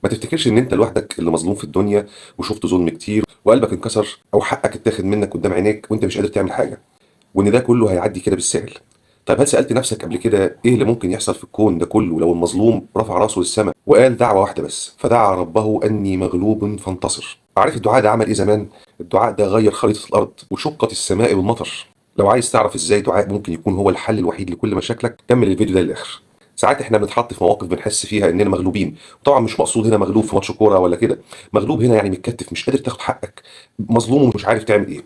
ما تفتكرش ان انت لوحدك اللي مظلوم في الدنيا وشفت ظلم كتير وقلبك انكسر او حقك اتاخد منك قدام عينيك وانت مش قادر تعمل حاجه، وان ده كله هيعدي كده بالسهل. طيب هل سالت نفسك قبل كده ايه اللي ممكن يحصل في الكون ده كله لو المظلوم رفع راسه للسماء وقال دعوه واحده بس، فدعا ربه اني مغلوب فانتصر؟ عارف الدعاء ده عمل ايه زمان؟ الدعاء ده غير خريطه الارض وشقت السماء بالمطر. لو عايز تعرف ازاي دعاء ممكن يكون هو الحل الوحيد لكل مشاكلك، كمل الفيديو ده للاخر. ساعات احنا بنتحط في مواقف بنحس فيها اننا مغلوبين، وطبعا مش مقصود هنا مغلوب في ماتش كوره ولا كده، مغلوب هنا يعني متكتف مش قادر تاخد حقك، مظلوم ومش عارف تعمل ايه.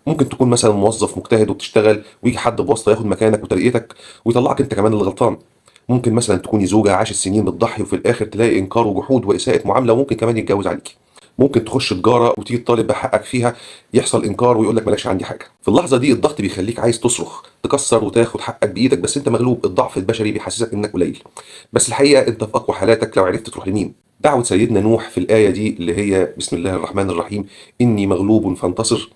ممكن تكون مثلا موظف مجتهد وبتشتغل ويجي حد بواسطه ياخد مكانك وترقيتك ويطلعك انت كمان اللي غلطان. ممكن مثلا تكوني زوجه عاشت سنين بتضحي وفي الاخر تلاقي انكار وجحود واساءه معامله وممكن كمان يتجوز عليكي. ممكن تخش تجاره وتيجي تطالب بحقك فيها، يحصل انكار ويقول لك مالكش عندي حاجه. في اللحظه دي الضغط بيخليك عايز تصرخ تكسر وتاخد حقك بايدك، بس انت مغلوب. الضعف البشري بيحسسك انك قليل، بس الحقيقه انت في اقوى حالاتك لو عرفت تروح لمين. دعوه سيدنا نوح في الايه دي اللي هي بسم الله الرحمن الرحيم اني مغلوب فانتصر،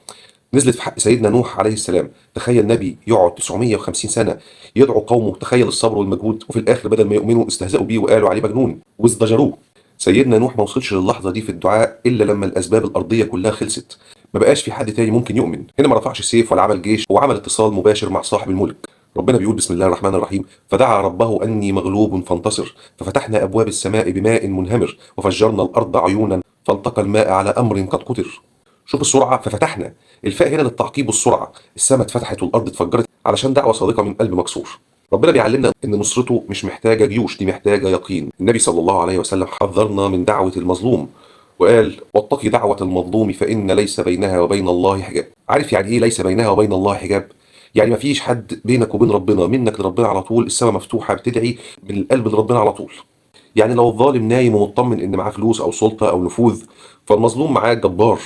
نزلت في حق سيدنا نوح عليه السلام. تخيل نبي يقعد 950 سنة يدعو قومه، تخيل الصبر والمجهود، وفي الآخر بدل ما يؤمنوا استهزأوا بيه وقالوا عليه مجنون وازدجروه. سيدنا نوح ما وصلش للحظة دي في الدعاء إلا لما الأسباب الأرضية كلها خلصت، ما بقاش في حد تاني ممكن يؤمن. هنا ما رفعش سيف ولا عمل جيش، وعمل اتصال مباشر مع صاحب الملك. ربنا بيقول بسم الله الرحمن الرحيم فدعا ربه أني مغلوب فانتصر ففتحنا أبواب السماء بماء منهمر وفجرنا الأرض عيونا فالتقى الماء على أمر قد قدر. شوف السرعه، ففتحنا، الفاء هنا للتعقيب والسرعه. السماء اتفتحت والارض اتفجرت علشان دعوه صادقه من قلب مكسور. ربنا بيعلمنا ان نصرته مش محتاجه جيوش، دي محتاجه يقين. النبي صلى الله عليه وسلم حذرنا من دعوه المظلوم وقال واتقي دعوه المظلوم فان ليس بينها وبين الله حجاب. عارف يعني ايه ليس بينها وبين الله حجاب؟ يعني مفيش حد بينك وبين ربنا، منك لربنا على طول، السماء مفتوحه بتدعي من القلب لربنا على طول. يعني لو الظالم نايم ومطمن ان معاه فلوس او سلطه او نفوذ، فالمظلوم معاه جبار.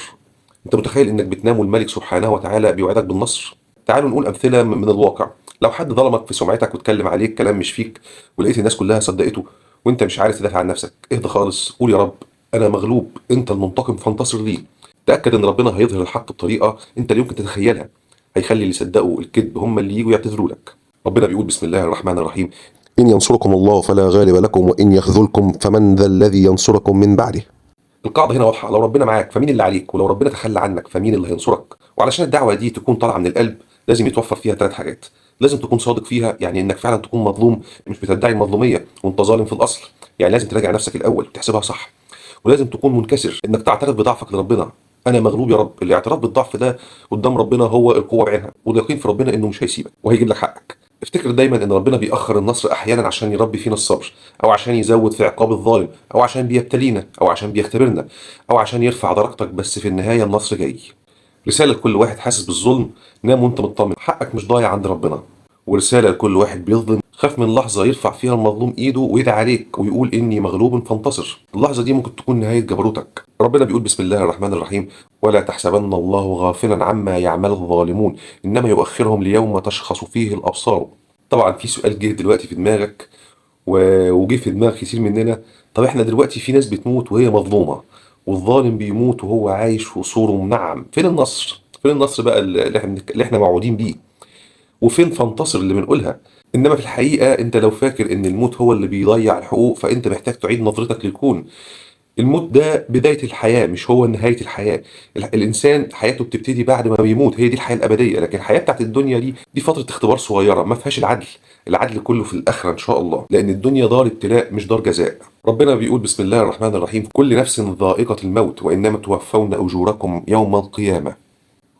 انت متخيل انك بتنام والملك سبحانه وتعالى بيوعدك بالنصر؟ تعالوا نقول امثله من الواقع. لو حد ظلمك في سمعتك واتكلم عليك كلام مش فيك، ولقيت الناس كلها صدقته وانت مش عارف تدافع عن نفسك، اهدى خالص، قول يا رب انا مغلوب، انت المنتقم فانتصر لي. تاكد ان ربنا هيظهر الحق بطريقه انت لا يمكن تتخيلها، هيخلي اللي يصدقوا الكذب هم اللي يجوا يعتذروا لك. ربنا بيقول بسم الله الرحمن الرحيم إن ينصركم الله فلا غالب لكم وإن يخذلكم فمن ذا الذي ينصركم من بعده. القاعدة هنا واضحة، لو ربنا معاك فمين اللي عليك، ولو ربنا تخلى عنك فمين اللي هينصرك. وعلشان الدعوة دي تكون طالعة من القلب لازم يتوفر فيها ثلاث حاجات. لازم تكون صادق فيها، يعني انك فعلا تكون مظلوم مش بتدعي المظلومية وانت ظالم في الاصل، يعني لازم تراجع نفسك الاول وتحسبها صح. ولازم تكون منكسر، انك تعترف بضعفك لربنا. انا مغلوب يا رب. الاعتراف بالضعف ده قدام ربنا هو القوة بعينها، واليقين في ربنا انه مش هيسيبك وهيجيب لك حقك. افتكر دايما ان ربنا بيأخر النصر احيانا عشان يربي فينا الصبر، او عشان يزود في عقاب الظالم، او عشان بيبتلينا، او عشان بيختبرنا، او عشان يرفع درجتك، بس في النهاية النصر جاي. رسالة لكل واحد حاسس بالظلم: نام وانت مطمن، حقك مش ضايع عند ربنا. ورسالة لكل واحد بيظلم: خاف من لحظة يرفع فيها المظلوم ايده ويدعي عليك ويقول اني مغلوب فانتصر. اللحظة دي ممكن تكون نهاية جبروتك. ربنا بيقول بسم الله الرحمن الرحيم ولا تحسبن الله غافلا عما يعمل الظالمون انما يؤخرهم ليوم تشخص فيه الابصار. طبعا في سؤال جه دلوقتي في دماغك وجه في دماغ كتير مننا: طب احنا دلوقتي في ناس بتموت وهي مظلومة، والظالم بيموت وهو عايش في قصوره منعم، فين النصر؟ فين النصر بقى اللي احنا موعودين بيه؟ وفين فانتصر اللي بنقولها؟ انما في الحقيقة انت لو فاكر ان الموت هو اللي بيضيع الحقوق فانت محتاج تعيد نظرتك للكون. الموت ده بداية الحياة مش هو نهاية الحياة. الإنسان حياته بتبتدي بعد ما بيموت، هي دي الحياة الأبدية. لكن الحياة بتاعت الدنيا دي فترة اختبار صغيرة ما فيهاش العدل. العدل كله في الآخرة إن شاء الله، لأن الدنيا دار ابتلاء مش دار جزاء. ربنا بيقول بسم الله الرحمن الرحيم كل نفس ذائقة الموت وإنما توفون أجوركم يوم القيامة.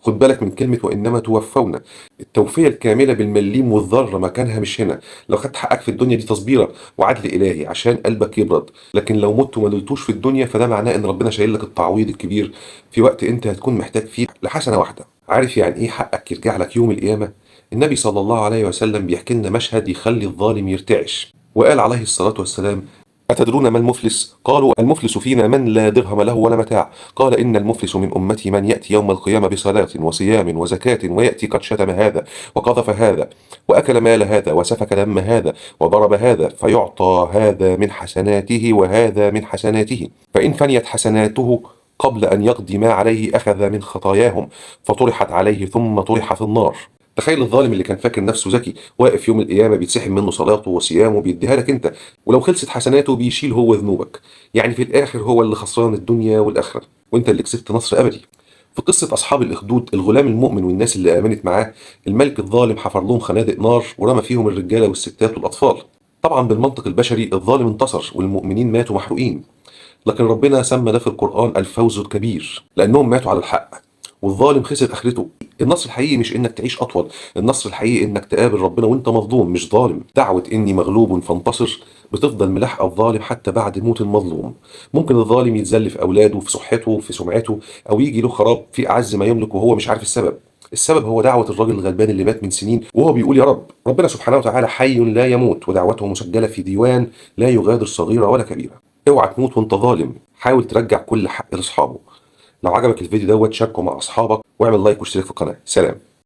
خد بالك من كلمة وإنما توفون. التوفية الكاملة بالمليم والذرة مكانها مش هنا. لو خدت حقك في الدنيا دي تصبيرة وعدل إلهي عشان قلبك يبرد، لكن لو مت وما نلتوش في الدنيا فده معناه إن ربنا شايل لك التعويض الكبير في وقت أنت هتكون محتاج فيه لحسنة واحدة. عارف يعني إيه حقك يرجع لك يوم القيامة؟ النبي صلى الله عليه وسلم بيحكي لنا مشهد يخلي الظالم يرتعش، وقال عليه الصلاة والسلام: أتدرون ما المفلس؟ قالوا: المفلس فينا من لا درهم له ولا متاع. قال: إن المفلس من أمتي من يأتي يوم القيامة بصلاة وصيام وزكاة ويأتي قد شتم هذا وقذف هذا وأكل مال هذا وسفك دم هذا وضرب هذا، فيعطى هذا من حسناته وهذا من حسناته، فإن فنيت حسناته قبل أن يقضي ما عليه أخذ من خطاياهم فطرحت عليه ثم طرح في النار. تخيل الظالم اللي كان فاكر نفسه ذكي واقف يوم القيامة بيتسحب منه صلاته وصيامه بيديها لك انت، ولو خلصت حسناته بيشيل هو ذنوبك. يعني في الآخر هو اللي خسران الدنيا والآخرة، وانت اللي كسبت نصر أبدي. في قصة أصحاب الأخدود، الغلام المؤمن والناس اللي آمنت معاه، الملك الظالم حفر لهم خنادق نار ورمى فيهم الرجالة والستات والأطفال. طبعا بالمنطق البشري الظالم انتصر والمؤمنين ماتوا محروقين، لكن ربنا سمى ده في القرآن الفوز الكبير لأنهم ماتوا على الحق، والظالم خسر آخرته. النصر الحقيقي مش إنك تعيش أطول، النصر الحقيقي إنك تقابل ربنا وإنت مظلوم مش ظالم. دعوة إني مغلوب فانتصر بتفضل ملاحقة الظالم حتى بعد موت المظلوم. ممكن الظالم يتذل في أولاده، في صحته، في سمعته، أو يجي له خراب في أعز ما يملك وهو مش عارف السبب. السبب هو دعوة الراجل الغلبان اللي مات من سنين وهو بيقول يا رب. ربنا سبحانه وتعالى حي لا يموت، ودعوته مسجلة في ديوان لا يغادر صغيرة ولا كبيرة. اوعى تموت وانت ظالم، حاول ترجع كل حق لاصحابه. لو عجبك الفيديو دوت شاركه مع اصحابك واعمل لايك واشترك في القناة. سلام.